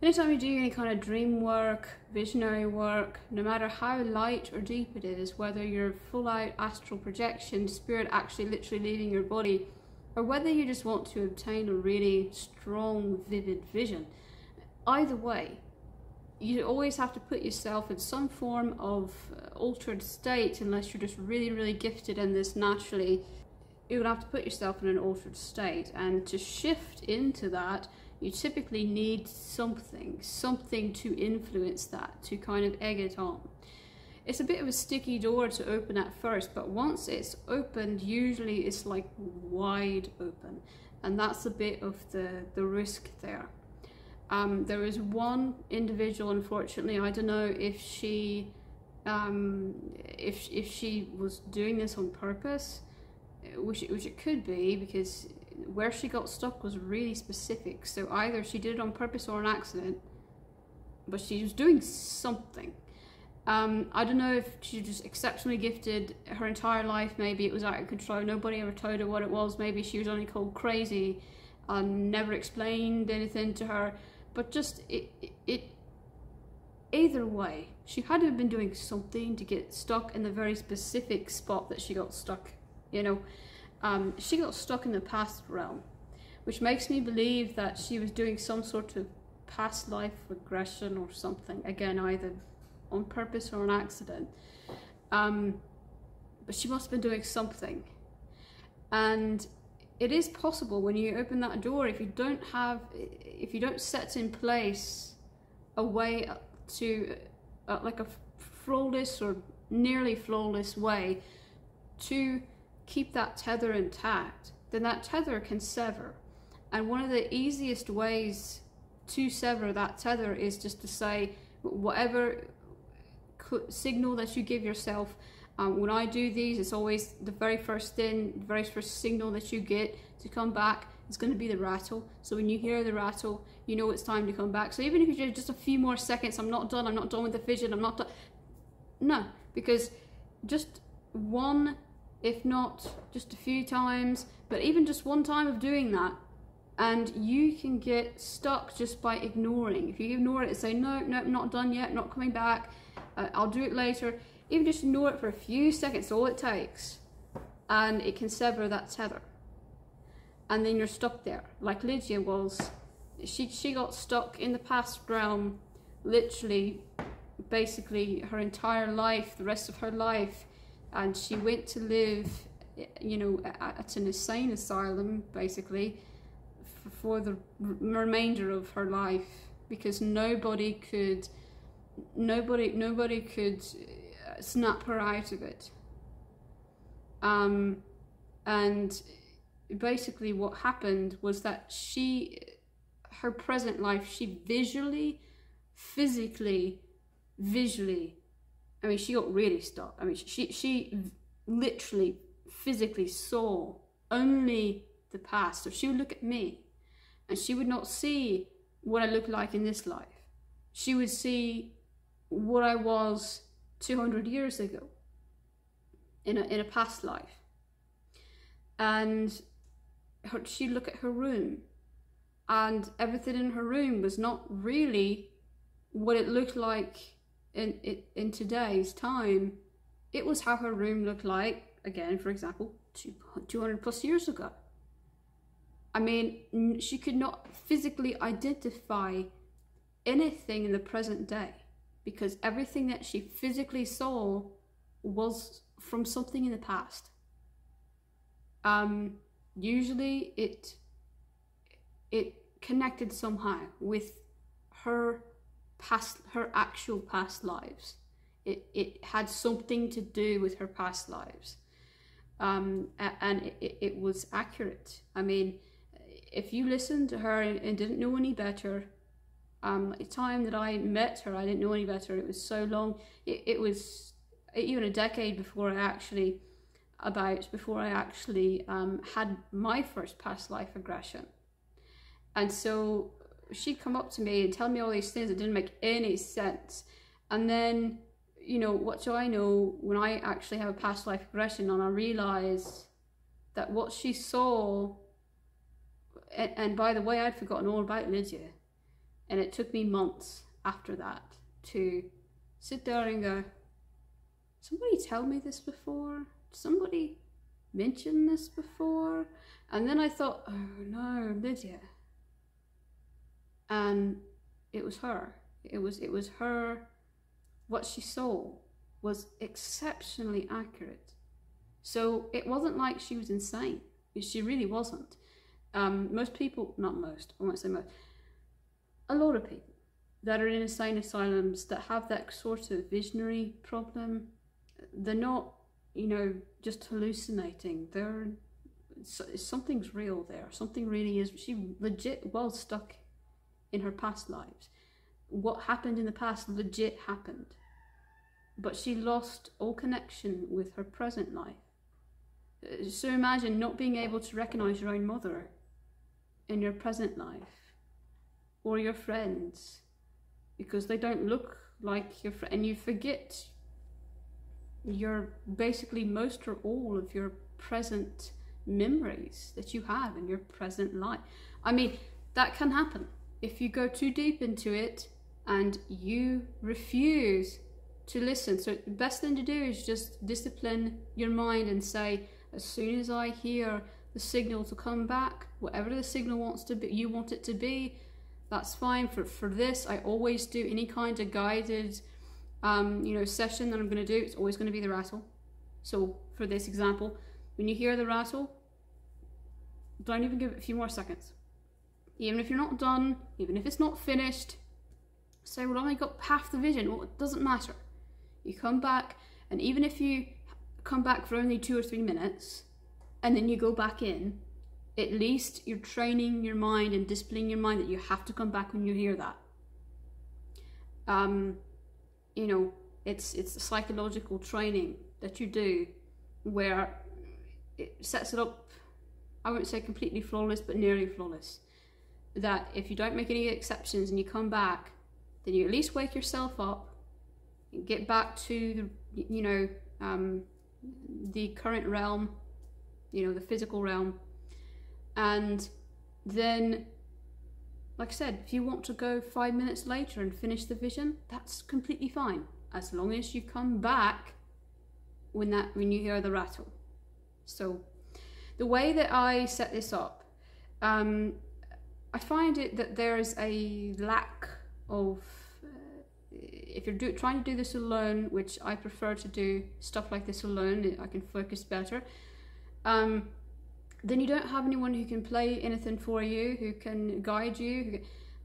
Anytime you do any kind of dream work, visionary work, no matter how light or deep it is, whether you're full out astral projection, spirit actually literally leaving your body, or whether you just want to obtain a really strong, vivid vision, either way, you always have to put yourself in some form of altered state, unless you're just really, really gifted in this naturally. You're going to have to put yourself in an altered state, and to shift into that, you typically need something to influence that, to kind of egg it on. It's a bit of a sticky door to open at first, but once it's opened, usually it's like wide open, and that's a bit of the risk there. There is one individual, unfortunately, I don't know if she was doing this on purpose, which it could be, because where she got stuck was really specific. So either she did it on purpose or an accident, but she was doing something. I don't know if she just exceptionally gifted her entire life. Maybe it was out of control. Nobody ever told her what it was. Maybe she was only called crazy and never explained anything to her. But just either way, she had to have been doing something to get stuck in the very specific spot that she got stuck, you know. She got stuck in the past realm, which makes me believe that she was doing some sort of past life regression or something, again, either on purpose or an accident. But she must have been doing something. And it is possible, when you open that door, if you don't set in place a way to, like a flawless or nearly flawless way to keep that tether intact, then that tether can sever. And one of the easiest ways to sever that tether is just to say, whatever signal that you give yourself, when I do these, it's always the very first signal that you get to come back is going to be the rattle. So when you hear the rattle, you know it's time to come back. So even if you do just a few more seconds, I'm not done with the vision, I'm not done. No, because just one, if not just a few times, but even just one time of doing that, and you can get stuck just by ignoring. If you ignore it and say, no, not done yet, not coming back, I'll do it later, even just ignore it for a few seconds, all it takes, and it can sever that tether. And then you're stuck there, like Lydia was. She got stuck in the past realm, literally, basically her entire life, the rest of her life. And she went to live, you know, at an insane asylum, basically, for the remainder of her life, because nobody could snap her out of it. And basically what happened was that her present life, she physically, I mean, she got really stuck. I mean, she literally, physically saw only the past. So she would look at me, and she would not see what I looked like in this life. She would see what I was 200 years ago, in a past life. And she'd look at her room, and everything in her room was not really what it looked like in today's time. It was how her room looked like, again, for example, 200 plus years ago. I mean, she could not physically identify anything in the present day, because everything that she physically saw was from something in the past. Usually it connected somehow with her actual past lives. It had something to do with her past lives, and it was accurate. I mean, if you listened to her and didn't know any better, at the time that I met her, I didn't know any better. It was so long. It was even a decade before I actually had my first past life regression. And so she'd come up to me and tell me all these things that didn't make any sense. And then, you know, what do I know when I actually have a past life regression and I realise that what she saw, and by the way, I'd forgotten all about Lydia. And it took me months after that to sit there and go, somebody tell me this before? Somebody mention this before? And then I thought, oh no, Lydia. And it was her. It was her. What she saw was exceptionally accurate. So it wasn't like she was insane. She really wasn't. Most people, not most, I won't say most, a lot of people that are in insane asylums that have that sort of visionary problem, they're not, you know, just hallucinating. Something's real there. Something really is. She legit was stuck in her past lives. What happened in the past legit happened. But she lost all connection with her present life. So imagine not being able to recognize your own mother in your present life, or your friends, because they don't look like your friend, and you forget your basically most or all of your present memories that you have in your present life. I mean, that can happen if you go too deep into it and you refuse to listen. So the best thing to do is just discipline your mind and say, as soon as I hear the signal to come back, whatever the signal wants to be, you want it to be, that's fine. For this, I always do any kind of guided session that I'm going to do, it's always going to be the rattle. So for this example, when you hear the rattle, don't even give it a few more seconds. Even if you're not done, even if it's not finished, say, well, I only got half the vision. Well, it doesn't matter. You come back, and even if you come back for only 2 or 3 minutes, and then you go back in, at least you're training your mind and disciplining your mind that you have to come back when you hear that. You know, it's a psychological training that you do where it sets it up, I won't say completely flawless, but nearly flawless. That if you don't make any exceptions and you come back, then you at least wake yourself up and get back to the, the current realm, the physical realm. And then, like I said, if you want to go 5 minutes later and finish the vision, that's completely fine, as long as you come back when you hear the rattle. So the way that I set this up, I find it that there is a lack of, if you're trying to do this alone, which I prefer to do stuff like this alone, I can focus better, then you don't have anyone who can play anything for you, who can guide you,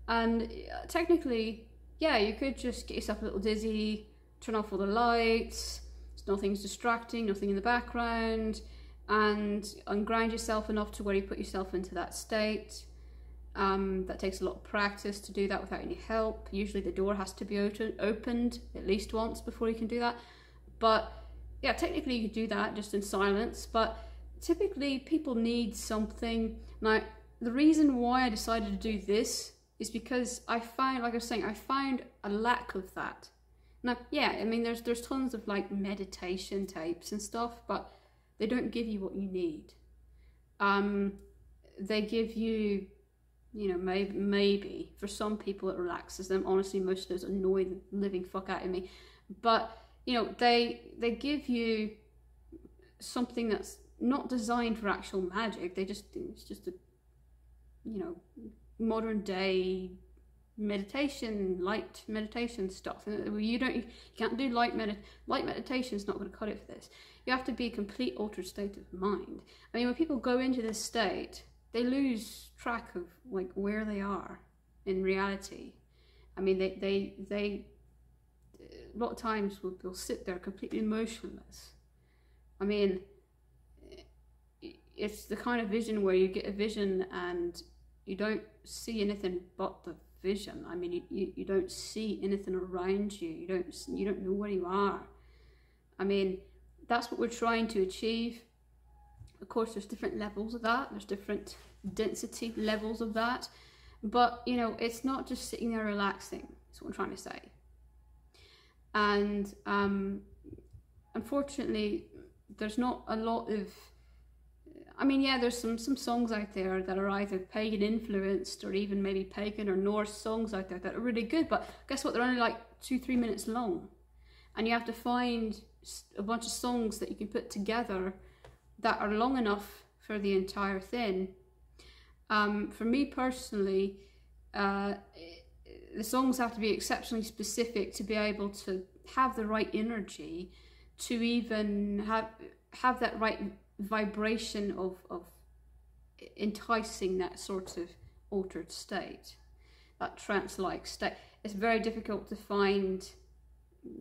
and technically, yeah, you could just get yourself a little dizzy, turn off all the lights, nothing's distracting, nothing in the background, and unground yourself enough to where you put yourself into that state. That takes a lot of practice to do that without any help. Usually the door has to be opened at least once before you can do that. But yeah, technically you could do that just in silence, but typically people need something. Now, the reason why I decided to do this is because I found, like I was saying, I found a lack of that. Now, yeah, I mean, there's tons of like meditation tapes and stuff, but they don't give you what you need. They give you, maybe for some people it relaxes them. Honestly, most of those annoy the living fuck out of me. But, they give you something that's not designed for actual magic. It's just a, modern day meditation, light meditation stuff. You can't do light meditation is not going to cut it for this. You have to be a complete altered state of mind. I mean, when people go into this state, they lose track of like where they are in reality. I mean, they a lot of times they'll sit there completely emotionless. I mean, it's the kind of vision where you get a vision and you don't see anything but the vision. I mean, you don't see anything around you. You don't know where you are. I mean, that's what we're trying to achieve. Of course, there's different levels of that. There's different density levels of that. But, it's not just sitting there relaxing. That's what I'm trying to say. And unfortunately, there's not a lot of, I mean, yeah, there's some songs out there that are either pagan influenced or even maybe pagan or Norse songs out there that are really good, but guess what? They're only like 2-3 minutes long. And you have to find a bunch of songs that you can put together that are long enough for the entire thing. For me personally, the songs have to be exceptionally specific to be able to have the right energy, to even have that right vibration of enticing that sort of altered state, that trance-like state. It's very difficult to find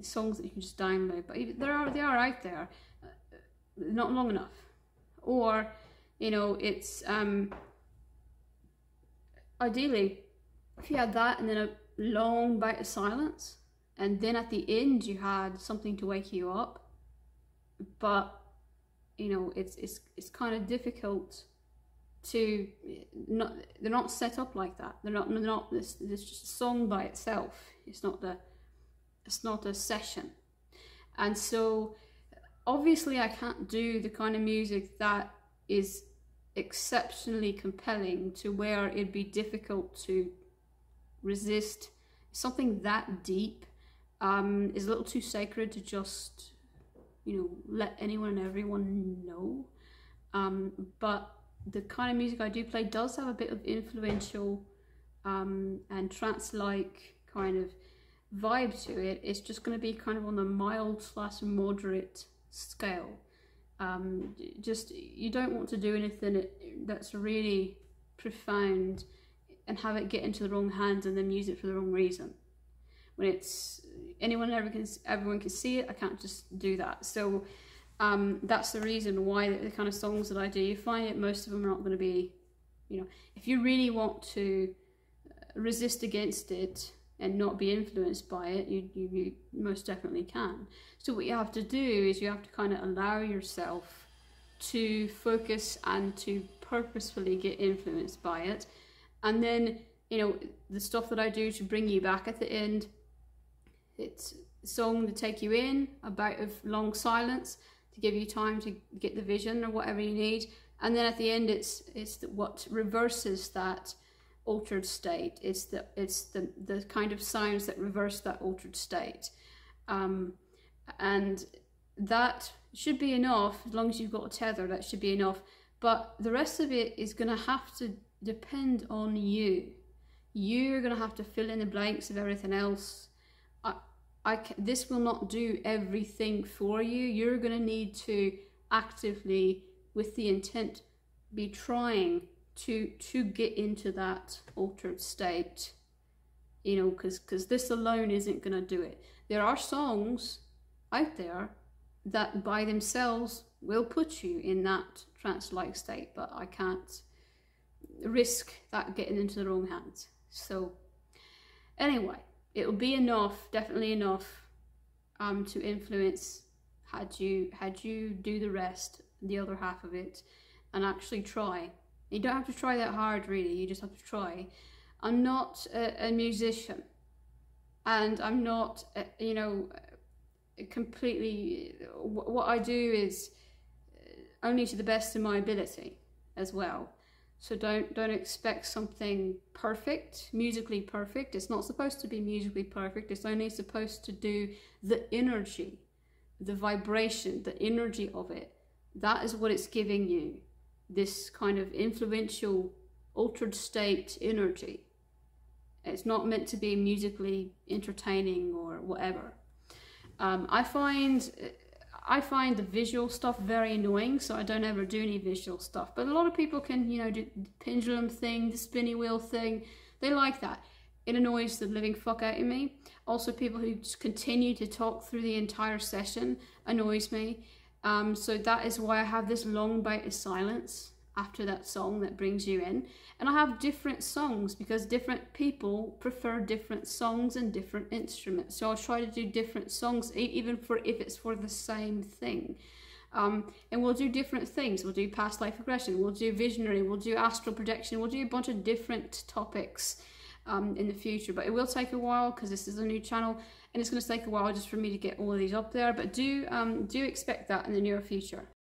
songs that you can just download, but they are out there, not long enough. Or, you know, it's ideally if you had that and then a long bout of silence, and then at the end you had something to wake you up. But you know, it's kind of difficult to they're not set up like that. They're not this just a song by itself. It's not a session. And so obviously I can't do the kind of music that is exceptionally compelling to where it'd be difficult to resist. Something that deep is a little too sacred to just, you know, let anyone and everyone know. But the kind of music I do play does have a bit of influential and trance-like kind of vibe to it. It's just going to be kind of on the mild / moderate scale. Just, you don't want to do anything that's really profound and have it get into the wrong hands and then use it for the wrong reason. When it's everyone can see it, I can't just do that. So that's the reason why the kind of songs that I do, you find that most of them are not going to be, you know, if you really want to resist against it and not be influenced by it, you most definitely can. So what you have to do is you have to kind of allow yourself to focus and to purposefully get influenced by it. And then, you know, the stuff that I do to bring you back at the end, it's a song to take you in, a bout of long silence to give you time to get the vision or whatever you need. And then at the end, it's what reverses that altered state. It's the kind of sounds that reverse that altered state. And that should be enough. As long as you've got a tether, that should be enough. But the rest of it is going to have to depend on you. You're going to have to fill in the blanks of everything else. This will not do everything for you. You're going to need to actively, with the intent, be trying to get into that altered state, you know, because this alone isn't going to do it. There are songs out there that by themselves will put you in that trance-like state, but I can't risk that getting into the wrong hands. So anyway, it'll be enough, definitely enough, to influence had you do the rest, the other half of it, and actually try. You don't have to try that hard, really. You just have to try. I'm not a musician, and I'm not, you know, completely. What I do is only to the best of my ability, as well. So don't expect something perfect, musically perfect. It's not supposed to be musically perfect. It's only supposed to do the energy, the vibration, the energy of it. That is what it's giving you. This kind of influential, altered state energy. It's not meant to be musically entertaining or whatever. I find the visual stuff very annoying, so I don't ever do any visual stuff. But a lot of people can, you know, do the pendulum thing, the spinny wheel thing. They like that. It annoys the living fuck out of me. Also, people who just continue to talk through the entire session annoys me. So that is why I have this long bout of silence after that song that brings you in. And I have different songs because different people prefer different songs and different instruments. So I'll try to do different songs, even if it's for the same thing. And we'll do different things. We'll do past life regression, we'll do visionary, we'll do astral projection, we'll do a bunch of different topics in the future. But it will take a while because this is a new channel, and it's going to take a while just for me to get all of these up there. But do expect that in the near future.